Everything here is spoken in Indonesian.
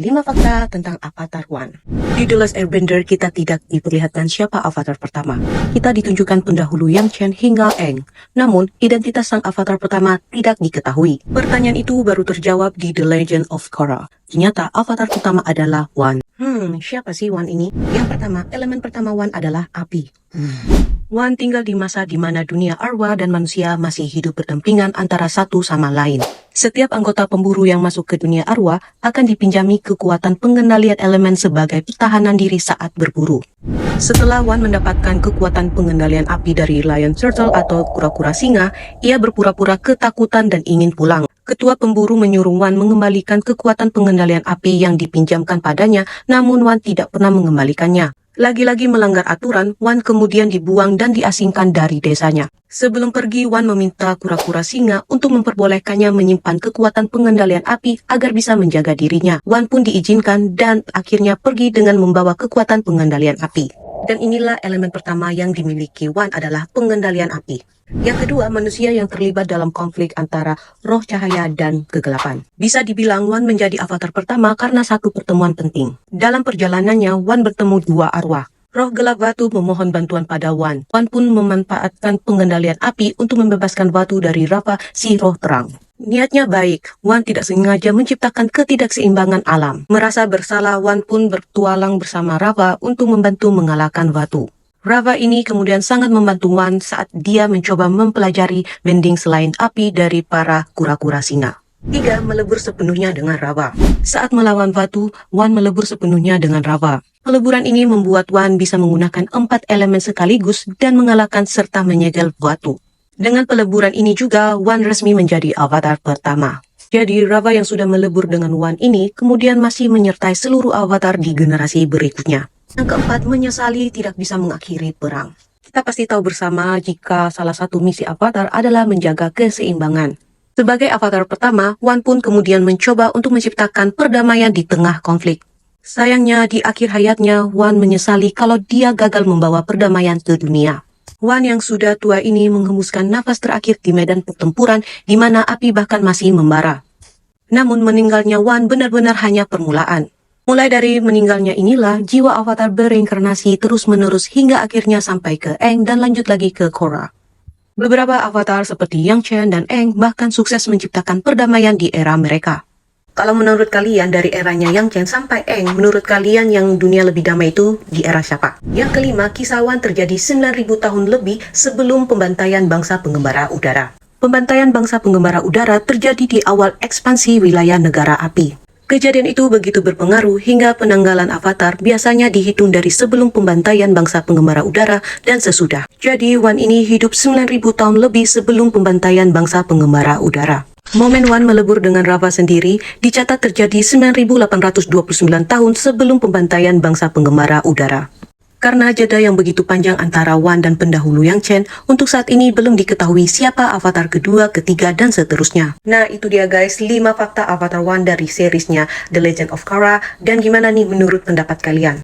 5 fakta tentang Avatar One. Di The Last Airbender, kita tidak diperlihatkan siapa avatar pertama. Kita ditunjukkan pendahulu Yang Chen hingga Aang. Namun, identitas sang avatar pertama tidak diketahui. Pertanyaan itu baru terjawab di The Legend of Korra. Ternyata avatar pertama adalah One. Siapa sih One ini? Yang pertama, elemen pertama One adalah api. One tinggal di masa di mana dunia arwah dan manusia masih hidup berdampingan antara satu sama lain. Setiap anggota pemburu yang masuk ke dunia arwah akan dipinjami kekuatan pengendalian elemen sebagai pertahanan diri saat berburu. Setelah One mendapatkan kekuatan pengendalian api dari Lion Turtle atau kura-kura singa, ia berpura-pura ketakutan dan ingin pulang. Ketua pemburu menyuruh One mengembalikan kekuatan pengendalian api yang dipinjamkan padanya, namun One tidak pernah mengembalikannya. Lagi-lagi melanggar aturan, One kemudian dibuang dan diasingkan dari desanya. Sebelum pergi, One meminta kura-kura singa untuk memperbolehkannya menyimpan kekuatan pengendalian api agar bisa menjaga dirinya. One pun diizinkan dan akhirnya pergi dengan membawa kekuatan pengendalian api. Dan inilah elemen pertama yang dimiliki One adalah pengendalian api. Yang kedua, manusia yang terlibat dalam konflik antara roh cahaya dan kegelapan. Bisa dibilang One menjadi avatar pertama karena satu pertemuan penting. Dalam perjalanannya, One bertemu dua arwah. Roh gelap Watu memohon bantuan pada One. One pun memanfaatkan pengendalian api untuk membebaskan Watu dari Rawa, si roh terang. Niatnya baik, One tidak sengaja menciptakan ketidakseimbangan alam. Merasa bersalah, One pun bertualang bersama Rawa untuk membantu mengalahkan Watu. Rawa ini kemudian sangat membantu One saat dia mencoba mempelajari bending selain api dari para kura-kura singa. 3. Melebur sepenuhnya dengan Rawa. Saat melawan Watu, One melebur sepenuhnya dengan Rawa. Peleburan ini membuat One bisa menggunakan 4 elemen sekaligus dan mengalahkan serta menyegel Watu. Dengan peleburan ini juga, One resmi menjadi avatar pertama. Jadi, Rawa yang sudah melebur dengan One ini kemudian masih menyertai seluruh avatar di generasi berikutnya. Yang keempat, menyesali tidak bisa mengakhiri perang. Kita pasti tahu bersama jika salah satu misi avatar adalah menjaga keseimbangan. Sebagai avatar pertama, One pun kemudian mencoba untuk menciptakan perdamaian di tengah konflik. Sayangnya, di akhir hayatnya, One menyesali kalau dia gagal membawa perdamaian ke dunia. One yang sudah tua ini menghembuskan nafas terakhir di medan pertempuran di mana api bahkan masih membara. Namun meninggalnya One benar-benar hanya permulaan. Mulai dari meninggalnya inilah, jiwa avatar bereinkarnasi terus-menerus hingga akhirnya sampai ke Aang dan lanjut lagi ke Korra. Beberapa avatar seperti Yang Chen dan Aang bahkan sukses menciptakan perdamaian di era mereka. Kalau menurut kalian dari eranya Yang Chen sampai Aang, menurut kalian yang dunia lebih damai itu di era siapa? Yang kelima, kisah One terjadi 9.000 tahun lebih sebelum pembantaian bangsa penggembara udara. Pembantaian bangsa penggembara udara terjadi di awal ekspansi wilayah negara api. Kejadian itu begitu berpengaruh hingga penanggalan avatar biasanya dihitung dari sebelum pembantaian bangsa penggembara udara dan sesudah. Jadi One ini hidup 9.000 tahun lebih sebelum pembantaian bangsa penggembara udara. Momen One melebur dengan Rawa sendiri dicatat terjadi 9.829 tahun sebelum pembantaian bangsa penggembara udara. Karena jeda yang begitu panjang antara One dan pendahulu Yang Chen, untuk saat ini belum diketahui siapa avatar kedua, ketiga, dan seterusnya. Nah, itu dia guys, 5 fakta Avatar One dari seriesnya The Legend of Korra. Dan gimana nih menurut pendapat kalian?